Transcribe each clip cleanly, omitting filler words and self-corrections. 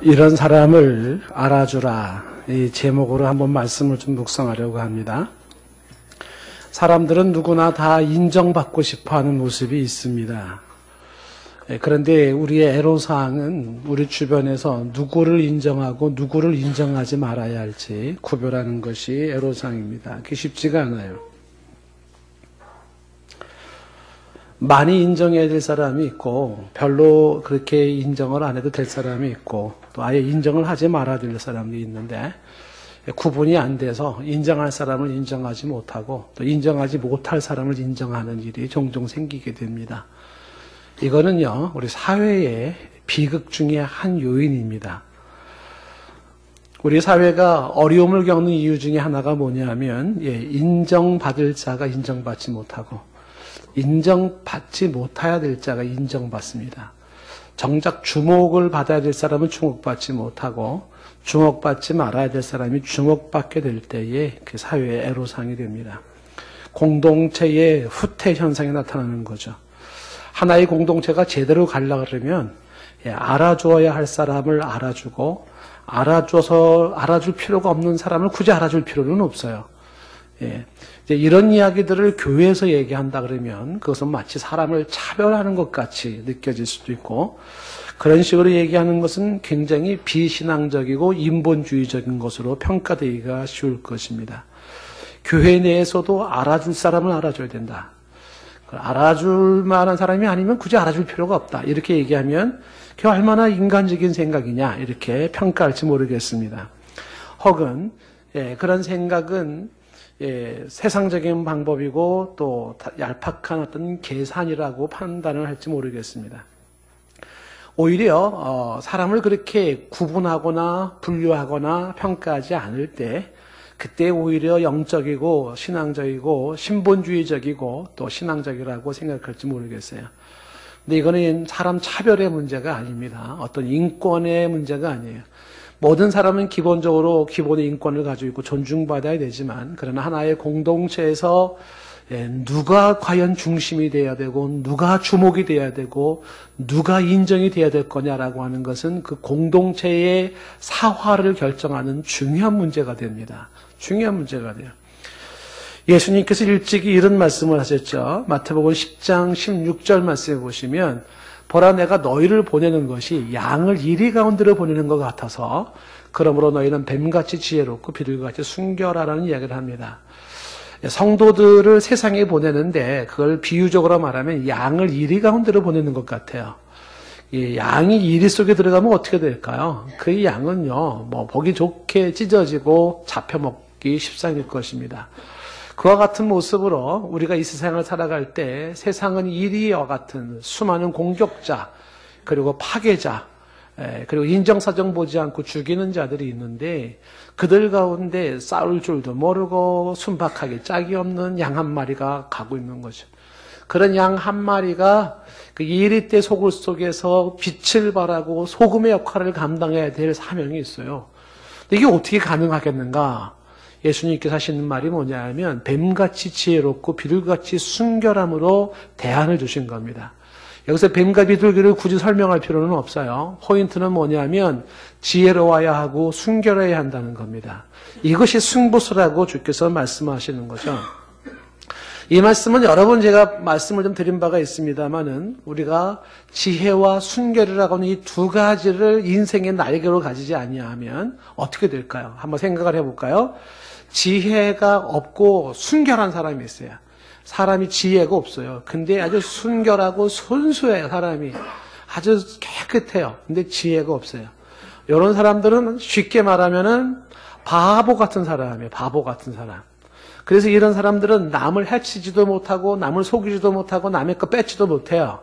이런 사람을 알아주라. 이 제목으로 한번 말씀을 좀 묵상하려고 합니다. 사람들은 누구나 다 인정받고 싶어 하는 모습이 있습니다. 그런데 우리의 애로사항은 우리 주변에서 누구를 인정하고 누구를 인정하지 말아야 할지 구별하는 것이 애로사항입니다. 그게 쉽지가 않아요. 많이 인정해야 될 사람이 있고 별로 그렇게 인정을 안 해도 될 사람이 있고 또 아예 인정을 하지 말아야 될 사람이 있는데 구분이 안 돼서 인정할 사람을 인정하지 못하고 또 인정하지 못할 사람을 인정하는 일이 종종 생기게 됩니다. 이거는요, 우리 사회의 비극 중에 한 요인입니다. 우리 사회가 어려움을 겪는 이유 중에 하나가 뭐냐면 인정받을 자가 인정받지 못하고 인정받지 못해야 될 자가 인정받습니다. 정작 주목을 받아야 될 사람은 주목받지 못하고 주목받지 말아야 될 사람이 주목받게 될 때에 그 사회의 애로사항이 됩니다. 공동체의 후퇴 현상이 나타나는 거죠. 하나의 공동체가 제대로 가려고 그러면 알아주어야 할 사람을 알아주고 알아줘서 알아줄 필요가 없는 사람을 굳이 알아줄 필요는 없어요. 이제 이런 이야기들을 교회에서 얘기한다 그러면 그것은 마치 사람을 차별하는 것 같이 느껴질 수도 있고 그런 식으로 얘기하는 것은 굉장히 비신앙적이고 인본주의적인 것으로 평가되기가 쉬울 것입니다. 교회 내에서도 알아줄 사람을 알아줘야 된다. 알아줄 만한 사람이 아니면 굳이 알아줄 필요가 없다. 이렇게 얘기하면 그게 얼마나 인간적인 생각이냐 이렇게 평가할지 모르겠습니다. 혹은 그런 생각은 세상적인 방법이고 또 얄팍한 어떤 계산이라고 판단을 할지 모르겠습니다. 오히려 사람을 그렇게 구분하거나 분류하거나 평가하지 않을 때 그때 오히려 영적이고 신앙적이고 신본주의적이고 또 신앙적이라고 생각할지 모르겠어요. 근데 이거는 사람 차별의 문제가 아닙니다. 어떤 인권의 문제가 아니에요. 모든 사람은 기본적으로 기본의 인권을 가지고 있고 존중받아야 되지만 그러나 하나의 공동체에서 누가 과연 중심이 돼야 되고 누가 주목이 돼야 되고 누가 인정이 돼야 될 거냐라고 하는 것은 그 공동체의 사화를 결정하는 중요한 문제가 됩니다. 중요한 문제가 돼요. 예수님께서 일찍이 이런 말씀을 하셨죠. 마태복음 10장 16절 말씀에 보시면 보라 내가 너희를 보내는 것이 양을 이리 가운데로 보내는 것 같아서 그러므로 너희는 뱀같이 지혜롭고 비둘기같이 순결하라는 이야기를 합니다. 성도들을 세상에 보내는데 그걸 비유적으로 말하면 양을 이리 가운데로 보내는 것 같아요. 이 양이 이리 속에 들어가면 어떻게 될까요? 그 양은요, 보기 좋게 찢어지고 잡혀먹기 십상일 것입니다. 그와 같은 모습으로 우리가 이 세상을 살아갈 때 세상은 이리와 같은 수많은 공격자, 그리고 파괴자, 그리고 인정사정 보지 않고 죽이는 자들이 있는데 그들 가운데 싸울 줄도 모르고 순박하게 짝이 없는 양 한 마리가 가고 있는 거죠. 그런 양 한 마리가 그 이리때 소굴 속에서 빛을 발하고 소금의 역할을 감당해야 될 사명이 있어요. 근데 이게 어떻게 가능하겠는가? 예수님께서 하시는 말이 뭐냐 하면 뱀같이 지혜롭고 비둘기같이 순결함으로 대안을 주신 겁니다. 여기서 뱀과 비둘기를 굳이 설명할 필요는 없어요. 포인트는 뭐냐면 지혜로워야 하고 순결해야 한다는 겁니다. 이것이 승부수라고 주께서 말씀하시는 거죠. 이 말씀은 여러 번 제가 말씀을 좀 드린 바가 있습니다만은 우리가 지혜와 순결이라고 하는 이 두 가지를 인생의 날개로 가지지 아니하면 어떻게 될까요? 한번 생각을 해볼까요? 지혜가 없고 순결한 사람이 있어요. 사람이 지혜가 없어요. 근데 아주 순결하고 순수해요. 사람이 아주 깨끗해요. 근데 지혜가 없어요. 이런 사람들은 쉽게 말하면은 바보 같은 사람이에요. 바보 같은 사람. 그래서 이런 사람들은 남을 해치지도 못하고 남을 속이지도 못하고 남의 거 뺏지도 못해요.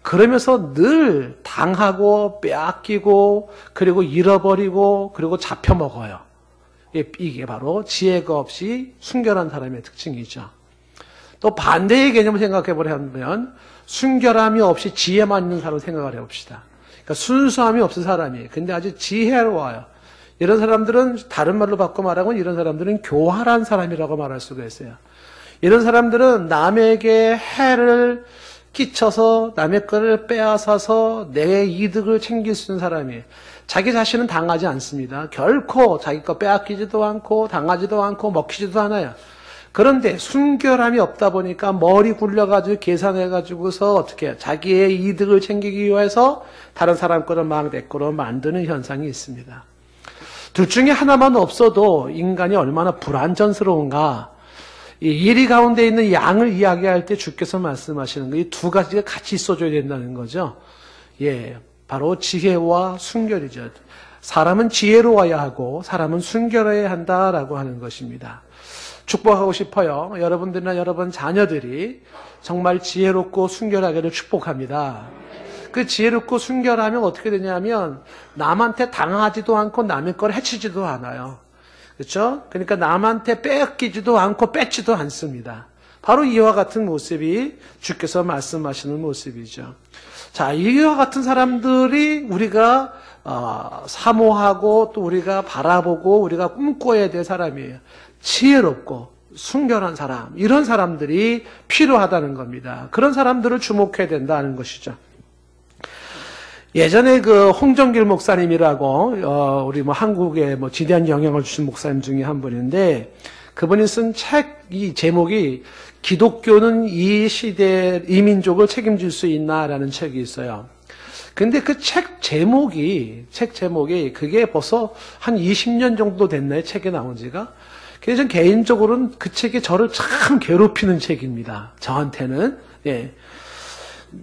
그러면서 늘 당하고 빼앗기고 그리고 잃어버리고 그리고 잡혀먹어요. 이게 바로 지혜가 없이 순결한 사람의 특징이죠. 또 반대의 개념을 생각해 보려면 순결함이 없이 지혜만 있는 사람을 생각을 해봅시다. 그러니까 순수함이 없는 사람이에요. 근데 아주 지혜로워요. 이런 사람들은 다른 말로 바꿔 말하면 이런 사람들은 교활한 사람이라고 말할 수가 있어요. 이런 사람들은 남에게 해를 끼쳐서 남의 거를 빼앗아서 내 이득을 챙길 수 있는 사람이에요. 자기 자신은 당하지 않습니다. 결코 자기 거 빼앗기지도 않고 당하지도 않고 먹히지도 않아요. 그런데 순결함이 없다 보니까 머리 굴려가지고 계산해가지고서 어떻게 해요? 자기의 이득을 챙기기 위해서 다른 사람 거를 막 내 거로 만드는 현상이 있습니다. 둘 중에 하나만 없어도 인간이 얼마나 불안전스러운가. 이 이리 가운데 있는 양을 이야기할 때 주께서 말씀하시는 거, 이 두 가지가 같이 있어줘야 된다는 거죠. 예, 바로 지혜와 순결이죠. 사람은 지혜로워야 하고 사람은 순결해야 한다라고 하는 것입니다. 축복하고 싶어요. 여러분들이나 여러분 자녀들이 정말 지혜롭고 순결하기를 축복합니다. 그 지혜롭고 순결하면 어떻게 되냐면 남한테 당하지도 않고 남의 걸 해치지도 않아요. 그렇죠? 그러니까 남한테 빼앗기지도 않고 뺏지도 않습니다. 바로 이와 같은 모습이 주께서 말씀하시는 모습이죠. 자, 이와 같은 사람들이 우리가 사모하고 또 우리가 바라보고 우리가 꿈꿔야 될 사람이에요. 지혜롭고 순결한 사람, 이런 사람들이 필요하다는 겁니다. 그런 사람들을 주목해야 된다는 것이죠. 예전에 그 홍정길 목사님이라고 우리 한국에 지대한 영향을 주신 목사님 중에 한 분인데, 그분이 쓴 책 이 제목이 기독교는 이 시대 이 민족을 책임질 수 있나라는 책이 있어요. 근데 그 책 제목이 그게 벌써 한 20년 정도 됐나요? 책에 나온 지가. 그래서 전 개인적으로는 그 책이 저를 참 괴롭히는 책입니다. 저한테는. 예.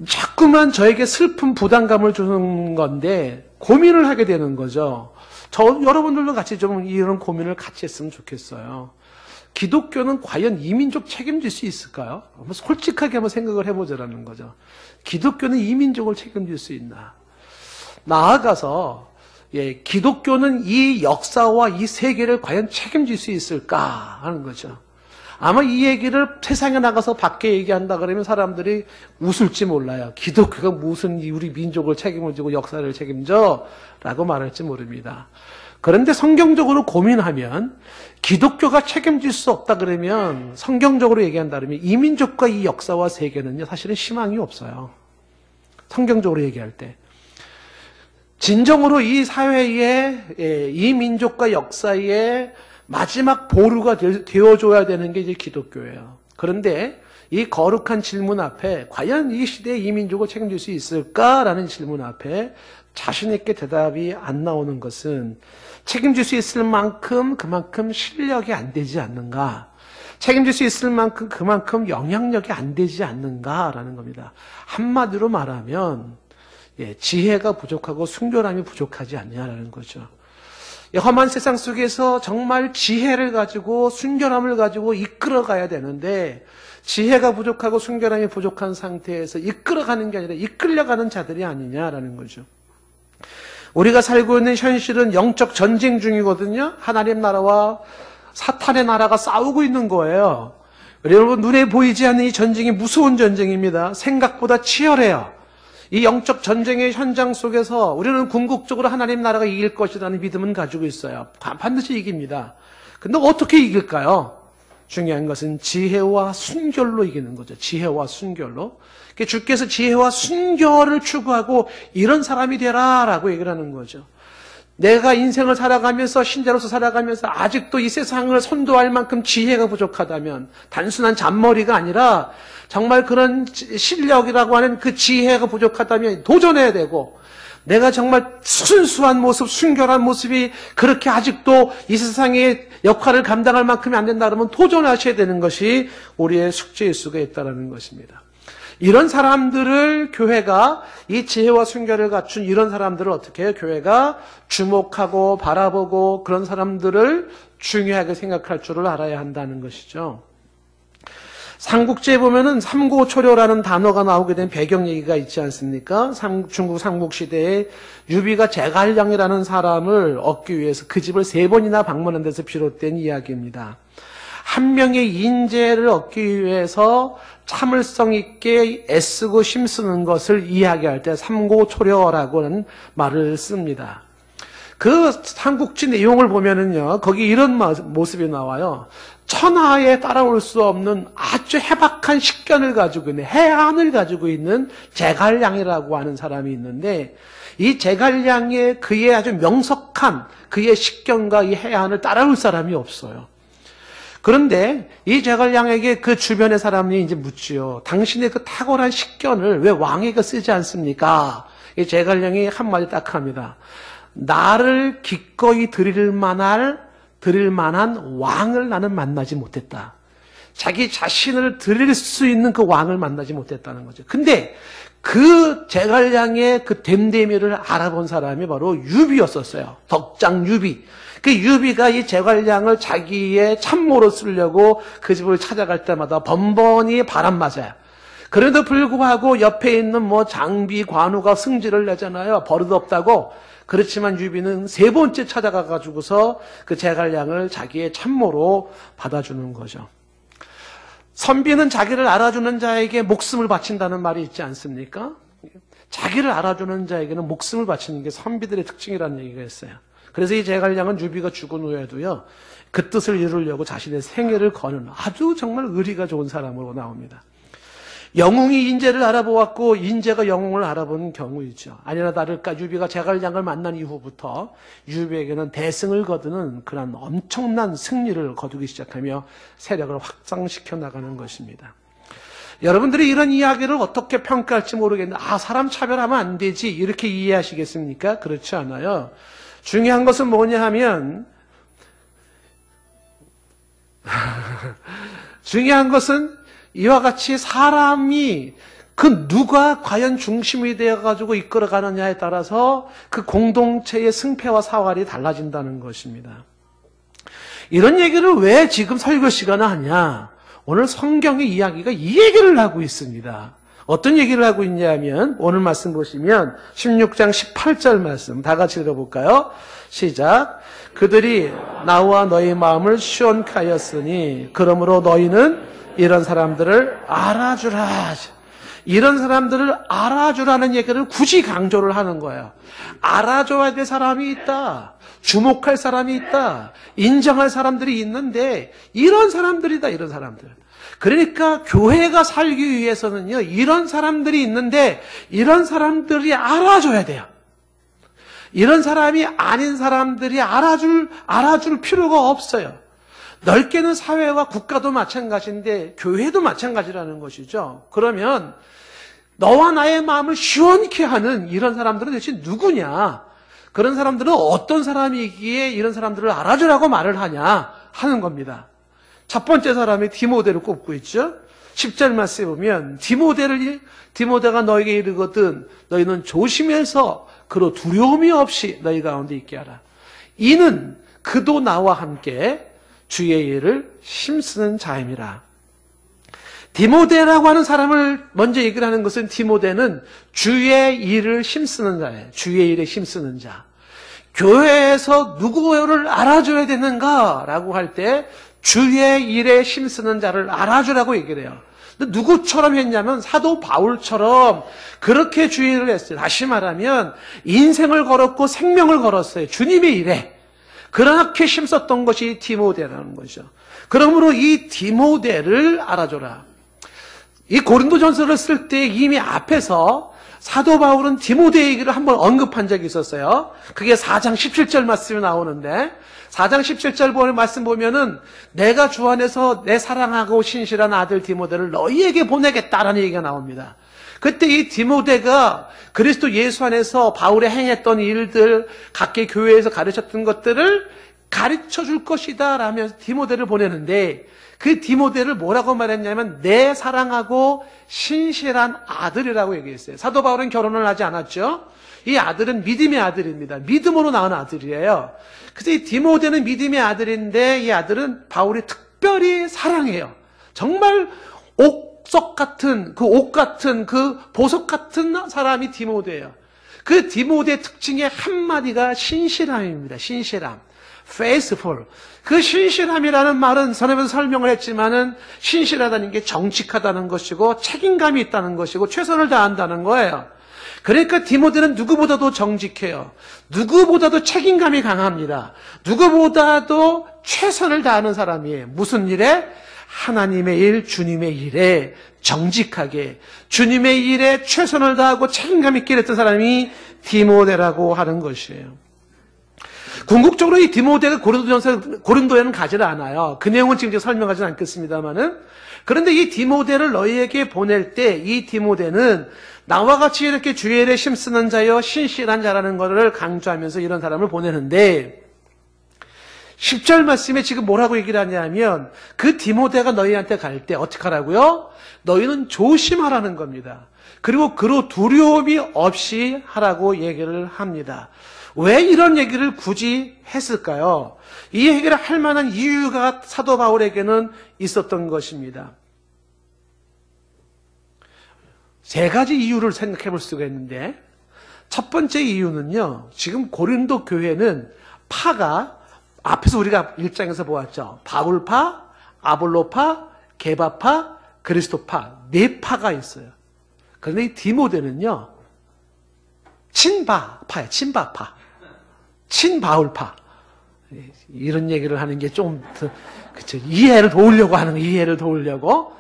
자꾸만 저에게 슬픈 부담감을 주는 건데 고민을 하게 되는 거죠. 여러분들도 같이 좀 이런 고민을 같이 했으면 좋겠어요. 기독교는 과연 이 민족 책임질 수 있을까요? 솔직하게 한번 생각을 해보자라는 거죠. 기독교는 이 민족을 책임질 수 있나? 나아가서 기독교는 이 역사와 이 세계를 과연 책임질 수 있을까 하는 거죠. 아마 이 얘기를 세상에 나가서 밖에 얘기한다 그러면 사람들이 웃을지 몰라요. 기독교가 무슨 우리 민족을 책임을 지고 역사를 책임져? 라고 말할지 모릅니다. 그런데 성경적으로 고민하면 기독교가 책임질 수 없다 그러면 성경적으로 얘기한다 그러면 이 민족과 이 역사와 세계는요, 사실은 희망이 없어요. 성경적으로 얘기할 때. 진정으로 이 사회에, 이 민족과 역사에 마지막 보루가 되어줘야 되는 게 이제 기독교예요. 그런데 이 거룩한 질문 앞에 과연 이 시대에 이 민족을 책임질 수 있을까라는 질문 앞에 자신 있게 대답이 안 나오는 것은 책임질 수 있을 만큼 그만큼 실력이 안 되지 않는가, 책임질 수 있을 만큼 그만큼 영향력이 안 되지 않는가라는 겁니다. 한마디로 말하면 지혜가 부족하고 순결함이 부족하지 않냐라는 거죠. 험한 세상 속에서 정말 지혜를 가지고 순결함을 가지고 이끌어가야 되는데 지혜가 부족하고 순결함이 부족한 상태에서 이끌어가는 게 아니라 이끌려가는 자들이 아니냐라는 거죠. 우리가 살고 있는 현실은 영적 전쟁 중이거든요. 하나님 나라와 사탄의 나라가 싸우고 있는 거예요. 여러분, 눈에 보이지 않는 이 전쟁이 무서운 전쟁입니다. 생각보다 치열해요. 이 영적 전쟁의 현장 속에서 우리는 궁극적으로 하나님 나라가 이길 것이라는 믿음은 가지고 있어요. 반드시 이깁니다. 근데 어떻게 이길까요? 중요한 것은 지혜와 순결로 이기는 거죠. 지혜와 순결로. 주께서 지혜와 순결을 추구하고 이런 사람이 되라라고 얘기를 하는 거죠. 내가 인생을 살아가면서, 신자로서 살아가면서 아직도 이 세상을 선도할 만큼 지혜가 부족하다면, 단순한 잔머리가 아니라 정말 그런 실력이라고 하는 그 지혜가 부족하다면 도전해야 되고, 내가 정말 순수한 모습, 순결한 모습이 그렇게 아직도 이 세상의 역할을 감당할 만큼이 안 된다 그러면 도전하셔야 되는 것이 우리의 숙제일 수가 있다는 것입니다. 이런 사람들을 교회가, 이 지혜와 순결을 갖춘 이런 사람들을 어떻게 해요? 교회가 주목하고 바라보고 그런 사람들을 중요하게 생각할 줄을 알아야 한다는 것이죠. 삼국지에 보면은 삼고초려라는 단어가 나오게 된 배경 얘기가 있지 않습니까? 중국 삼국시대에 유비가 제갈량이라는 사람을 얻기 위해서 그 집을 3번이나 방문한 데서 비롯된 이야기입니다. 한 명의 인재를 얻기 위해서 참을성 있게 애쓰고 힘쓰는 것을 이야기할 때 삼고초려라고 하는 말을 씁니다. 그 삼국지 내용을 보면은요, 거기 이런 모습이 나와요. 천하에 따라올 수 없는 아주 해박한 식견을 가지고 있는, 해안을 가지고 있는 제갈량이라고 하는 사람이 있는데, 이 제갈량의 그의 아주 명석한 그의 식견과 이 해안을 따라올 사람이 없어요. 그런데 이 제갈량에게 그 주변의 사람이 이제 묻지요. 당신의 그 탁월한 식견을 왜 왕에게 쓰지 않습니까? 이 제갈량이 한마디 딱 합니다. 나를 기꺼이 드릴 만한 왕을 나는 만나지 못했다. 자기 자신을 드릴 수 있는 그 왕을 만나지 못했다는 거죠. 근데 그 제갈량의 그 됨됨이를 알아본 사람이 바로 유비였었어요. 덕장 유비. 그 유비가 이 제갈량을 자기의 참모로 쓰려고 그 집을 찾아갈 때마다 번번이 바람 맞아요. 그래도 불구하고 옆에 있는 뭐 장비, 관우가 승질을 내잖아요. 버릇없다고. 그렇지만 유비는 세 번째 찾아가가지고서 그 제갈량을 자기의 참모로 받아주는 거죠. 선비는 자기를 알아주는 자에게 목숨을 바친다는 말이 있지 않습니까? 자기를 알아주는 자에게는 목숨을 바치는 게 선비들의 특징이라는 얘기가 있어요. 그래서 이 제갈량은 유비가 죽은 후에도요, 그 뜻을 이루려고 자신의 생애를 거는 아주 정말 의리가 좋은 사람으로 나옵니다. 영웅이 인재를 알아보았고 인재가 영웅을 알아보는 경우이죠. 아니나 다를까 유비가 제갈량을 만난 이후부터 유비에게는 대승을 거두는 그런 엄청난 승리를 거두기 시작하며 세력을 확장시켜 나가는 것입니다. 여러분들이 이런 이야기를 어떻게 평가할지 모르겠는데, 사람 차별하면 안 되지 이렇게 이해하시겠습니까? 그렇지 않아요. 중요한 것은 뭐냐 하면 중요한 것은 이와 같이 사람이 그 누가 과연 중심이 되어가지고 이끌어가느냐에 따라서 그 공동체의 승패와 사활이 달라진다는 것입니다. 이런 얘기를 왜 지금 설교 시간에 하냐? 오늘 성경의 이야기가 이 얘기를 하고 있습니다. 어떤 얘기를 하고 있냐면 오늘 말씀 보시면 16장 18절 말씀 다 같이 읽어볼까요? 시작. 그들이 나와 너희 마음을 시원케 하였으니 그러므로 너희는 이런 사람들을 알아주라. 이런 사람들을 알아주라는 얘기를 굳이 강조를 하는 거예요. 알아줘야 될 사람이 있다. 주목할 사람이 있다. 인정할 사람들이 있는데 이런 사람들이다. 이런 사람들. 그러니까 교회가 살기 위해서는요, 이런 사람들이 있는데 이런 사람들이 알아줘야 돼요. 이런 사람이 아닌 사람들이 알아줄 필요가 없어요. 넓게는 사회와 국가도 마찬가지인데 교회도 마찬가지라는 것이죠. 그러면 너와 나의 마음을 시원케 하는 이런 사람들은 대체 누구냐? 그런 사람들은 어떤 사람이기에 이런 사람들을 알아주라고 말을 하냐 하는 겁니다. 첫 번째 사람이 디모데를 꼽고 있죠. 10절 말씀에 보면 디모데가 너에게 이르거든 너희는 조심해서 그로 두려움이 없이 너희 가운데 있게 하라. 이는 그도 나와 함께 주의 일을 힘쓰는 자임이라. 디모데라고 하는 사람을 먼저 얘기를 하는 것은 디모데는 주의 일을 힘쓰는 자예요. 주의 일에 힘쓰는 자. 교회에서 누구를 알아줘야 되는가라고 할 때 주의 일에 힘쓰는 자를 알아주라고 얘기를 해요. 누구처럼 했냐면 사도 바울처럼 그렇게 주의 일을 했어요. 다시 말하면 인생을 걸었고 생명을 걸었어요. 주님의 일에. 그렇게 힘썼던 것이 디모데라는 거죠. 그러므로 이 디모데를 알아줘라. 이 고린도전서를 쓸 때 이미 앞에서 사도 바울은 디모데 얘기를 한번 언급한 적이 있었어요. 그게 4장 17절 말씀이 나오는데 4장 17절 말씀 보면은 내가 주 안에서 내 사랑하고 신실한 아들 디모데를 너희에게 보내겠다라는 얘기가 나옵니다. 그때 이 디모데가 그리스도 예수 안에서 바울이 행했던 일들, 각계 교회에서 가르쳤던 것들을 가르쳐 줄 것이다 라면서 디모데를 보내는데 그 디모데를 뭐라고 말했냐면 내 사랑하고 신실한 아들이라고 얘기했어요. 사도 바울은 결혼을 하지 않았죠. 이 아들은 믿음의 아들입니다. 믿음으로 낳은 아들이에요. 그래서 이 디모데는 믿음의 아들인데 이 아들은 바울이 특별히 사랑해요. 정말 옥석 같은 그 옥 같은 그 보석 같은 사람이 디모데예요. 그 디모데의 특징의 한마디가 신실함입니다. 신실함. faithful. 그 신실함이라는 말은 전에도 설명을 했지만은 신실하다는 게 정직하다는 것이고 책임감이 있다는 것이고 최선을 다한다는 거예요. 그러니까 디모데는 누구보다도 정직해요. 누구보다도 책임감이 강합니다. 누구보다도 최선을 다하는 사람이에요. 무슨 일에? 하나님의 일, 주님의 일에 정직하게 주님의 일에 최선을 다하고 책임감 있게 했던 사람이 디모데라고 하는 것이에요. 궁극적으로 이 디모데가 고린도에는 가지를 않아요. 그 내용은 지금 설명하지는 않겠습니다만은. 그런데 이 디모데를 너희에게 보낼 때 이 디모데는 나와 같이 이렇게 주의 일에 힘쓰는 자여 신실한 자라는 것을 강조하면서 이런 사람을 보내는데 10절 말씀에 지금 뭐라고 얘기를 하냐면 그 디모데가 너희한테 갈 때 어떻게 하라고요? 너희는 조심하라는 겁니다. 그리고 그로 두려움이 없이 하라고 얘기를 합니다. 왜 이런 얘기를 굳이 했을까요? 이 얘기를 할 만한 이유가 사도 바울에게는 있었던 것입니다. 세 가지 이유를 생각해 볼 수가 있는데 첫 번째 이유는요. 지금 고린도 교회는 파가 앞에서 우리가 1장에서 보았죠. 바울파, 아볼로파, 게바파, 그리스도파 네 파가 있어요. 그런데 이 디모데는요. 친바파예요. 친바파. 친바울파. 이런 얘기를 하는 게 좀 그쵸. 이해를 도우려고 하는 거, 이해를 도우려고.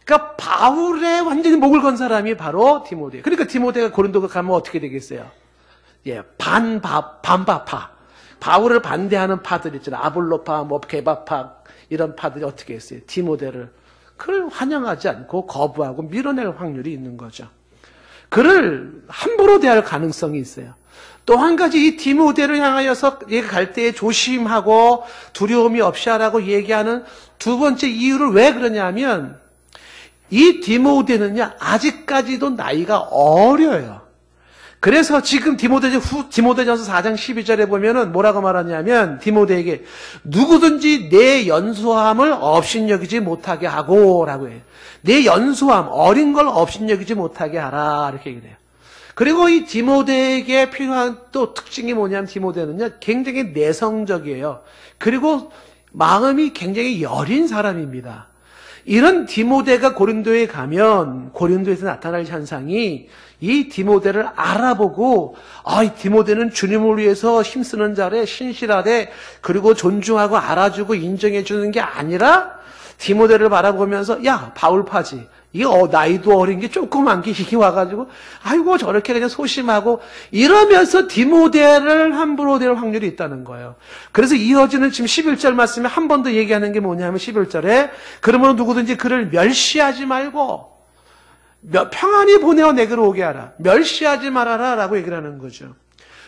그러니까 바울의 완전히 목을 건 사람이 바로 디모데. 그러니까 디모데가 고린도에 가면 어떻게 되겠어요? 예, 반바파. 바울을 반대하는 파들 있잖아요. 아볼로파, 뭐 게바파 이런 파들이 어떻게 했어요? 디모데를 그를 환영하지 않고 거부하고 밀어낼 확률이 있는 거죠. 그를 함부로 대할 가능성이 있어요. 또 한 가지 이 디모데를 향하여서 얘가 갈 때에 조심하고 두려움이 없이 하라고 얘기하는 두 번째 이유를 왜 그러냐면 이 디모데는요 아직까지도 나이가 어려요. 그래서 지금 디모데전서 4장 12절에 보면은 뭐라고 말하냐면 디모데에게 누구든지 내 연소함을 업신여기지 못하게 하고 라고 해요. 내 연소함, 어린 걸 업신여기지 못하게 하라 이렇게 얘기를 해요. 그리고 이 디모데에게 필요한 또 특징이 뭐냐면 디모데는요 굉장히 내성적이에요. 그리고 마음이 굉장히 여린 사람입니다. 이런 디모데가 고린도에 가면 고린도에서 나타날 현상이 이 디모데를 알아보고 이 디모데는 주님을 위해서 힘쓰는 자래 신실하대 그리고 존중하고 알아주고 인정해 주는 게 아니라 디모데를 바라보면서 야 바울파지 이게 나이도 어린 게 조그만 게 이게 와가지고 아이고 저렇게 그냥 소심하고 이러면서 디모데를 함부로 대할 확률이 있다는 거예요. 그래서 이어지는 지금 11절 말씀에 한 번 더 얘기하는 게 뭐냐면 11절에 그러므로 누구든지 그를 멸시하지 말고 평안히 보내어 내게로 오게 하라. 멸시하지 말아라 라고 얘기를 하는 거죠.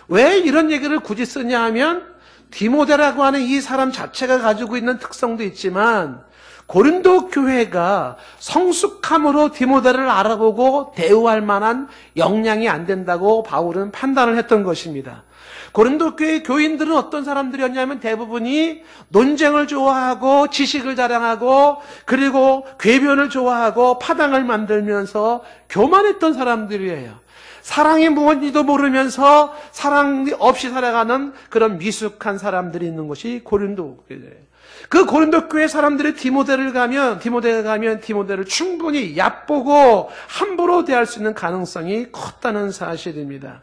왜 이런 얘기를 굳이 쓰냐 하면 디모데라고 하는 이 사람 자체가 가지고 있는 특성도 있지만 고린도 교회가 성숙함으로 디모데를 알아보고 대우할 만한 역량이 안 된다고 바울은 판단을 했던 것입니다. 고린도 교회 교인들은 어떤 사람들이었냐면 대부분이 논쟁을 좋아하고 지식을 자랑하고 그리고 궤변을 좋아하고 파당을 만들면서 교만했던 사람들이에요. 사랑이 무엇인지도 모르면서 사랑 없이 살아가는 그런 미숙한 사람들이 있는 것이 고린도 교회예요. 그 고린도 교회 사람들이 디모데가 가면 디모데를 충분히 얕보고 함부로 대할 수 있는 가능성이 컸다는 사실입니다.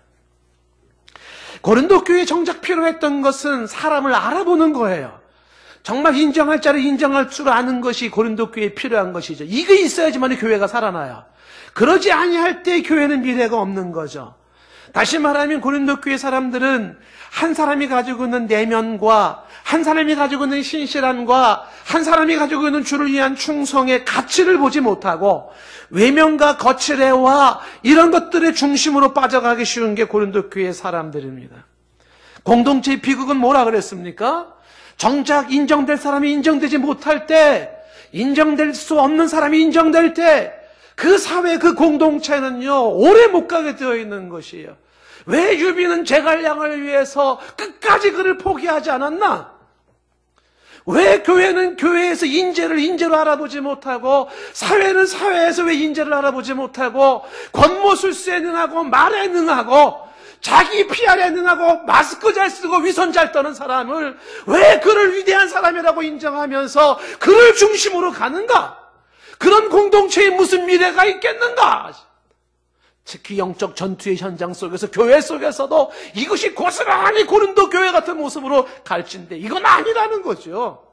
고린도 교회에 정작 필요했던 것은 사람을 알아보는 거예요. 정말 인정할 자를 인정할 줄 아는 것이 고린도 교회에 필요한 것이죠. 이게 있어야지만 교회가 살아나요. 그러지 아니할 때 교회는 미래가 없는 거죠. 다시 말하면 고린도 교회 사람들은 한 사람이 가지고 있는 내면과 한 사람이 가지고 있는 신실함과 한 사람이 가지고 있는 주를 위한 충성의 가치를 보지 못하고 외면과 거칠애와 이런 것들의 중심으로 빠져가기 쉬운 게 고린도 교회 사람들입니다. 공동체의 비극은 뭐라 그랬습니까? 정작 인정될 사람이 인정되지 못할 때, 인정될 수 없는 사람이 인정될 때 그 사회, 그 공동체는요 오래 못 가게 되어 있는 것이에요. 왜 유비는 제갈량을 위해서 끝까지 그를 포기하지 않았나? 왜 교회는 교회에서 인재를 인재로 알아보지 못하고 사회는 사회에서 왜 인재를 알아보지 못하고 권모술수에 능하고 말에 능하고 자기 PR에 능하고 마스크 잘 쓰고 위선 잘 떠는 사람을 왜 그를 위대한 사람이라고 인정하면서 그를 중심으로 가는가? 그런 공동체에 무슨 미래가 있겠는가? 특히 영적 전투의 현장 속에서 교회 속에서도 이것이 고스란히 고린도 교회 같은 모습으로 갈진데 이건 아니라는 거죠.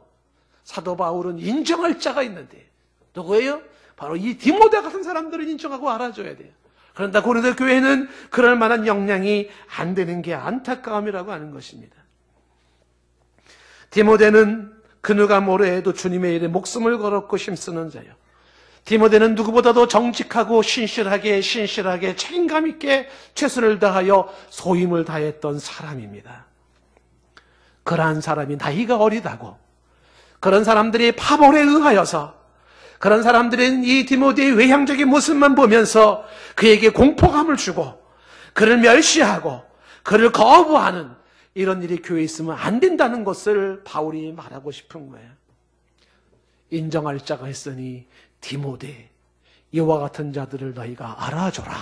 사도 바울은 인정할 자가 있는데 누구예요? 바로 이 디모데 같은 사람들을 인정하고 알아줘야 돼요. 그런데 고린도 교회는 그럴 만한 역량이 안 되는 게 안타까움이라고 하는 것입니다. 디모데는 그 누가 뭐래도 주님의 일에 목숨을 걸었고 힘쓰는 자요. 디모데는 누구보다도 정직하고 신실하게 책임감 있게 최선을 다하여 소임을 다했던 사람입니다. 그러한 사람이 나이가 어리다고 그런 사람들이 파벌에 의하여서 그런 사람들은 이 디모데의 외향적인 모습만 보면서 그에게 공포감을 주고 그를 멸시하고 그를 거부하는 이런 일이 교회에 있으면 안 된다는 것을 바울이 말하고 싶은 거예요. 인정할 자가 있으니 디모데 이와 같은 자들을 너희가 알아줘라.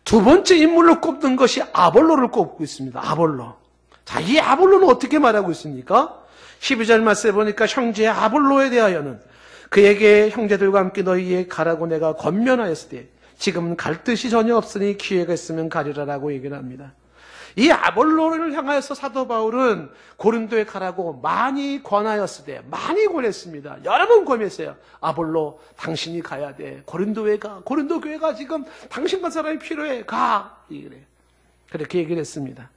두 번째 인물로 꼽는 것이 아볼로를 꼽고 있습니다. 아볼로. 자, 이 아볼로는 어떻게 말하고 있습니까? 12절 말씀에 보니까 형제 아볼로에 대하여는 그에게 형제들과 함께 너희에 가라고 내가 권면하였으되 지금은 갈 뜻이 전혀 없으니 기회가 있으면 가리라라고 얘기를 합니다. 이 아볼로를 향하여서 사도 바울은 고린도에 가라고 많이 권하였으되 많이 권했습니다. 여러 번 권했어요. 아볼로 당신이 가야 돼. 고린도에 가. 고린도 교회가 지금 당신 같은 사람이 필요해. 가. 그렇게 얘기를 했습니다.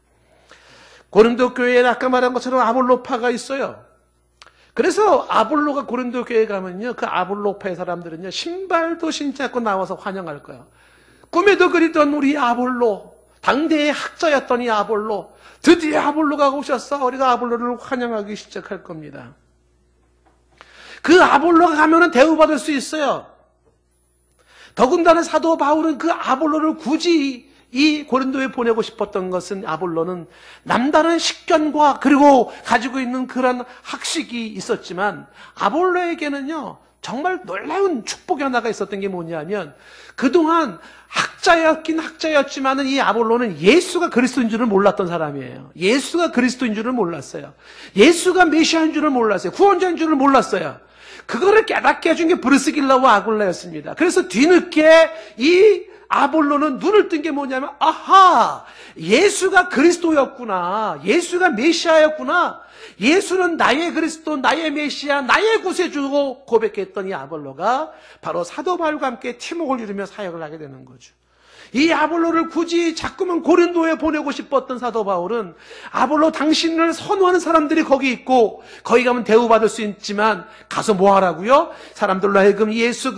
고린도 교회에는 아까 말한 것처럼 아볼로파가 있어요. 그래서 아볼로가 고린도 교회에 가면요, 그 아볼로파의 사람들은요, 신발도 신지 않고 나와서 환영할 거예요. 꿈에도 그리던 우리 아볼로, 당대의 학자였던 이 아볼로, 드디어 아볼로가 오셨어. 우리가 아볼로를 환영하기 시작할 겁니다. 그 아볼로가 가면은 대우받을 수 있어요. 더군다나 사도 바울은 그 아볼로를 굳이 이 고린도에 보내고 싶었던 것은 아볼로는 남다른 식견과 그리고 가지고 있는 그런 학식이 있었지만 아볼로에게는요 정말 놀라운 축복이 하나가 있었던 게 뭐냐면 그동안 학자였긴 학자였지만은 이 아볼로는 예수가 그리스도인 줄을 몰랐던 사람이에요. 예수가 그리스도인 줄을 몰랐어요. 예수가 메시아인 줄을 몰랐어요. 구원자인 줄을 몰랐어요. 그거를 깨닫게 해준 게 브리스길라와 아굴라였습니다. 그래서 뒤늦게 이 아볼로는 눈을 뜬 게 뭐냐면 아하, 예수가 그리스도였구나. 예수가 메시아였구나. 예수는 나의 그리스도, 나의 메시아, 나의 구세주고 고백했던 이 아볼로가 바로 사도 바울과 함께 팀웍을 이루며 사역을 하게 되는 거죠. 이 아볼로를 굳이 자꾸만 고린도에 보내고 싶었던 사도 바울은 아볼로 당신을 선호하는 사람들이 거기 있고 거기 가면 대우받을 수 있지만 가서 뭐 하라고요? 사람들로 하여금 예수가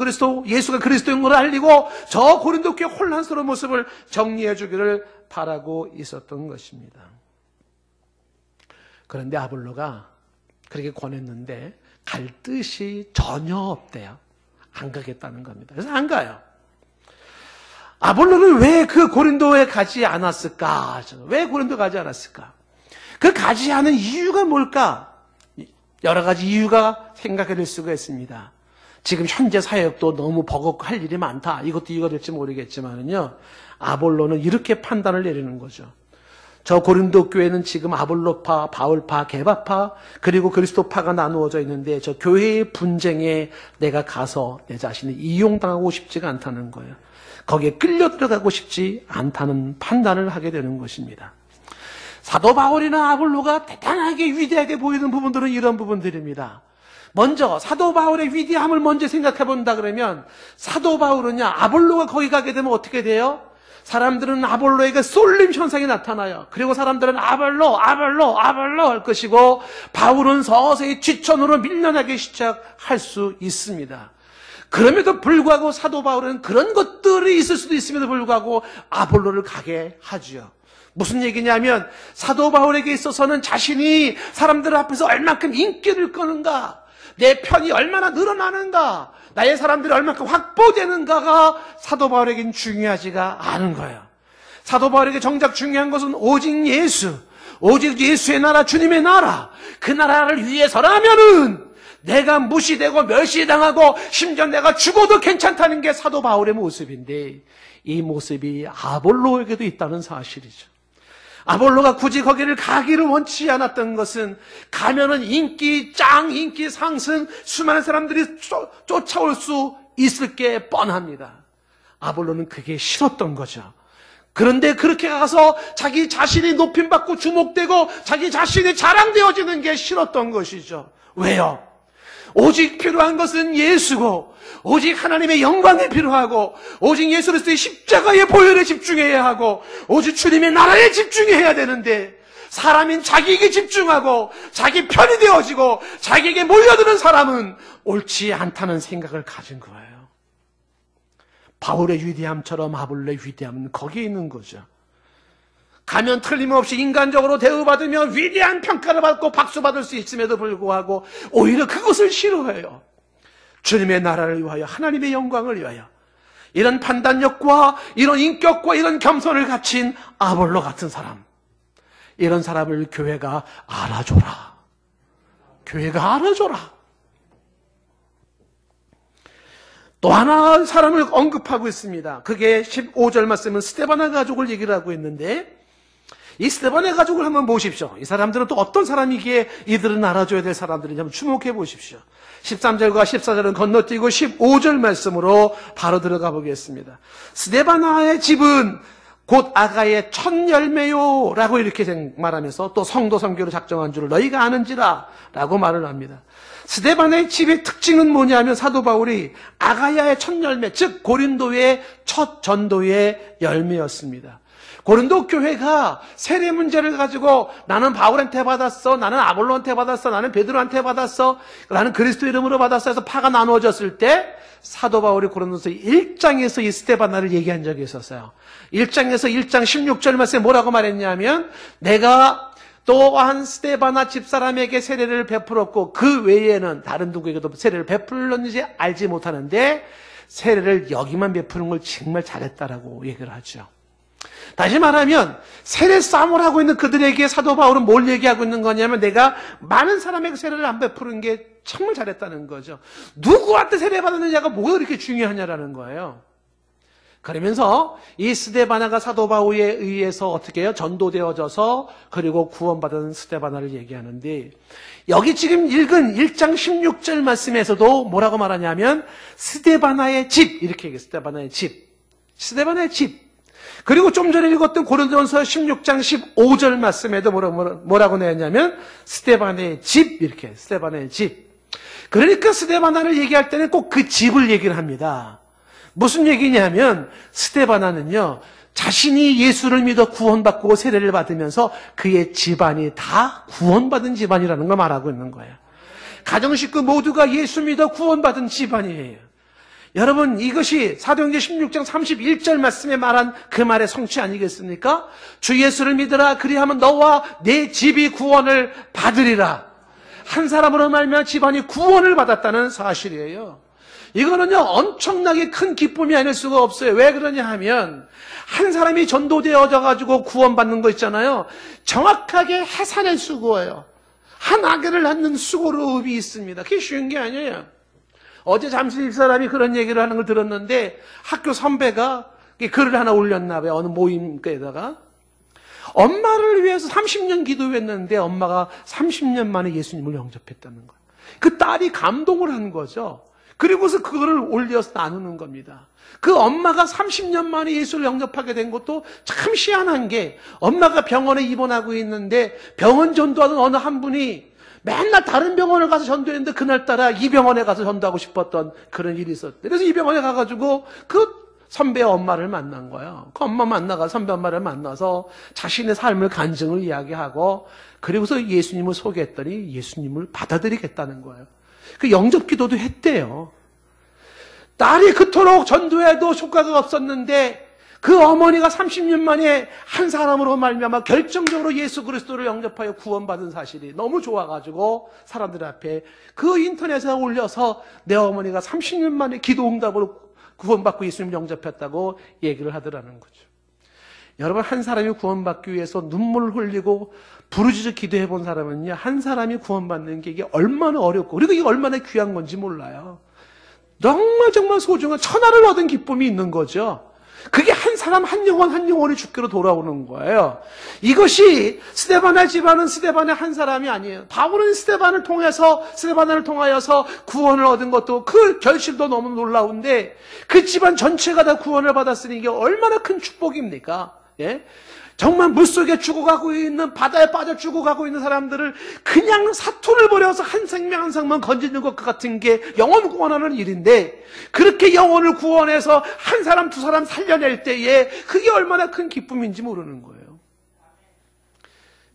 그리스도인 걸 알리고 저 고린도 교회 혼란스러운 모습을 정리해 주기를 바라고 있었던 것입니다. 그런데 아볼로가 그렇게 권했는데 갈 뜻이 전혀 없대요. 안 가겠다는 겁니다. 그래서 안 가요. 아볼로는 왜 그 고린도에 가지 않았을까? 왜 고린도 가지 않았을까? 그 가지 않은 이유가 뭘까? 여러 가지 이유가 생각해 낼 수가 있습니다. 지금 현재 사역도 너무 버겁고 할 일이 많다. 이것도 이유가 될지 모르겠지만은요. 아볼로는 이렇게 판단을 내리는 거죠. 저 고린도 교회는 지금 아볼로파, 바울파, 게바파, 그리고 그리스도파가 나누어져 있는데 저 교회의 분쟁에 내가 가서 내 자신을 이용당하고 싶지가 않다는 거예요. 거기에 끌려 들어가고 싶지 않다는 판단을 하게 되는 것입니다. 사도 바울이나 아볼로가 대단하게 위대하게 보이는 부분들은 이런 부분들입니다. 먼저 사도 바울의 위대함을 먼저 생각해 본다 그러면 사도 바울은요, 아볼로가 거기 가게 되면 어떻게 돼요? 사람들은 아볼로에게 쏠림 현상이 나타나요. 그리고 사람들은 아볼로 할 것이고 바울은 서서히 뒷전으로 밀려나기 시작할 수 있습니다. 그럼에도 불구하고 사도 바울은 그런 것들이 있을 수도 있음에도 불구하고 아볼로를 가게 하죠. 무슨 얘기냐면 사도 바울에게 있어서는 자신이 사람들 앞에서 얼만큼 인기를 끄는가, 내 편이 얼마나 늘어나는가, 나의 사람들이 얼만큼 확보되는가가 사도 바울에게는 중요하지가 않은 거예요. 사도 바울에게 정작 중요한 것은 오직 예수, 오직 예수의 나라, 주님의 나라, 그 나라를 위해서라면은 내가 무시되고 멸시당하고 심지어 내가 죽어도 괜찮다는 게 사도 바울의 모습인데 이 모습이 아볼로에게도 있다는 사실이죠. 아볼로가 굳이 거기를 가기를 원치 않았던 것은 가면은 인기 상승, 수많은 사람들이 쫓아올 수 있을 게 뻔합니다. 아볼로는 그게 싫었던 거죠. 그런데 그렇게 가서 자기 자신이 높임받고 주목되고 자기 자신이 자랑되어지는 게 싫었던 것이죠. 왜요? 오직 필요한 것은 예수고, 오직 하나님의 영광이 필요하고, 오직 예수 그리스도의 십자가의 보혈에 집중해야 하고, 오직 주님의 나라에 집중해야 되는데, 사람인 자기에게 집중하고 자기 편이 되어지고 자기에게 몰려드는 사람은 옳지 않다는 생각을 가진 거예요. 바울의 위대함처럼 아볼로의 위대함은 거기에 있는 거죠. 가면 틀림없이 인간적으로 대우받으며 위대한 평가를 받고 박수받을 수 있음에도 불구하고 오히려 그것을 싫어해요. 주님의 나라를 위하여, 하나님의 영광을 위하여 이런 판단력과 이런 인격과 이런 겸손을 갖춘 아볼로 같은 사람, 이런 사람을 교회가 알아줘라. 교회가 알아줘라. 또 하나 사람을 언급하고 있습니다. 그게 15절 말씀은 스데바나 가족을 얘기를 하고 있는데, 이 스데바나 가족을 한번 보십시오. 이 사람들은 또 어떤 사람이기에 이들은 알아줘야 될 사람들인지 한번 주목해 보십시오. 13절과 14절은 건너뛰고 15절 말씀으로 바로 들어가 보겠습니다. 스데바나의 집은 곧 아가의 첫 열매요 라고 이렇게 말하면서 또 성도 선교로 작정한 줄을 너희가 아는지라 라고 말을 합니다. 스데바나의 집의 특징은 뭐냐면 사도 바울이 아가야의 첫 열매, 즉 고린도의 첫 전도의 열매였습니다. 고린도 교회가 세례 문제를 가지고 나는 바울한테 받았어, 나는 아볼로한테 받았어, 나는 베드로한테 받았어, 나는 그리스도 이름으로 받았어 해서 파가 나누어졌을 때 사도 바울이 고린도서 1장에서 이 스데바나를 얘기한 적이 있었어요. 1장에서 1장 16절 말씀에 뭐라고 말했냐면, 내가 또한 스데바나 집사람에게 세례를 베풀었고 그 외에는 다른 누구에게도 세례를 베풀었는지 알지 못하는데 세례를 여기만 베푸는 걸 정말 잘했다라고 얘기를 하죠. 다시 말하면 세례 싸움을 하고 있는 그들에게 사도 바울은 뭘 얘기하고 있는 거냐면, 내가 많은 사람에게 세례를 안 베푸는 게 정말 잘했다는 거죠. 누구한테 세례 받았느냐가 뭐가 그렇게 중요하냐라는 거예요. 그러면서 이 스데바나가 사도 바울에 의해서 어떻게 해요? 전도되어져서 그리고 구원받은 스데바나를 얘기하는데, 여기 지금 읽은 1장 16절 말씀에서도 뭐라고 말하냐면 스데바나의 집, 이렇게 얘기해요. 스데바나의 집. 스데바나의 집. 그리고 좀 전에 읽었던 고린도전서 16장 15절 말씀에도 뭐라고 내었냐면 스데바나의 집, 이렇게 스데바나의 집. 그러니까 스데바나를 얘기할 때는 꼭 그 집을 얘기를 합니다. 무슨 얘기냐면 스데바나는요, 자신이 예수를 믿어 구원받고 세례를 받으면서 그의 집안이 다 구원받은 집안이라는 걸 말하고 있는 거예요. 가정 식구 모두가 예수 믿어 구원받은 집안이에요. 여러분, 이것이 사도행전 16장 31절 말씀에 말한 그 말의 성취 아니겠습니까? 주 예수를 믿으라, 그리하면 너와 내 집이 구원을 받으리라. 한 사람으로 말미암아 집안이 구원을 받았다는 사실이에요. 이거는요, 엄청나게 큰 기쁨이 아닐 수가 없어요. 왜 그러냐 하면, 한 사람이 전도되어져 가지고 구원받는 거 있잖아요. 정확하게 해산의 수고예요. 한 아기를 낳는 수고로움이 있습니다. 그게 쉬운 게 아니에요. 어제 잠시 집사람이 그런 얘기를 하는 걸 들었는데, 학교 선배가 글을 하나 올렸나 봐요. 어느 모임에다가. 엄마를 위해서 30년 기도했는데 엄마가 30년 만에 예수님을 영접했다는 거예요. 그 딸이 감동을 한 거죠. 그리고서 그거를 올려서 나누는 겁니다. 그 엄마가 30년 만에 예수를 영접하게 된 것도 참 희한한 게, 엄마가 병원에 입원하고 있는데 병원 전도하는 어느 한 분이 맨날 다른 병원을 가서 전도했는데 그날따라 이 병원에 가서 전도하고 싶었던 그런 일이 있었대. 그래서 이 병원에 가가지고 그 선배의 엄마를 만난 거예요. 그 엄마 만나가 선배 엄마를 만나서 자신의 삶을 간증을 이야기하고, 그리고서 예수님을 소개했더니 예수님을 받아들이겠다는 거예요. 그 영접 기도도 했대요. 딸이 그토록 전도해도 효과가 없었는데 그 어머니가 30년 만에 한 사람으로 말미암아 결정적으로 예수 그리스도를 영접하여 구원받은 사실이 너무 좋아가지고 사람들 앞에 그 인터넷에 올려서 내 어머니가 30년 만에 기도 응답으로 구원받고 예수님 영접했다고 얘기를 하더라는 거죠. 여러분, 한 사람이 구원받기 위해서 눈물을 흘리고 부르짖어 기도해 본 사람은요, 한 사람이 구원받는 게 이게 얼마나 어렵고, 그리고 이게 얼마나 귀한 건지 몰라요. 정말 정말 소중한 천하를 얻은 기쁨이 있는 거죠. 그게 한 사람 한 영혼이 죽기로 돌아오는 거예요. 이것이 스데반의 집안은 스데반의 한 사람이 아니에요. 바울은 스데반을 통하여서 구원을 얻은 것도 그 결실도 너무 놀라운데 그 집안 전체가 다 구원을 받았으니 이게 얼마나 큰 축복입니까? 예? 정말 물속에 죽어가고 있는, 바다에 빠져 죽어가고 있는 사람들을 그냥 사투를 벌여서 한 생명 한 생명 건지는 것 같은 게 영혼 구원하는 일인데, 그렇게 영혼을 구원해서 한 사람 두 사람 살려낼 때에 그게 얼마나 큰 기쁨인지 모르는 거예요.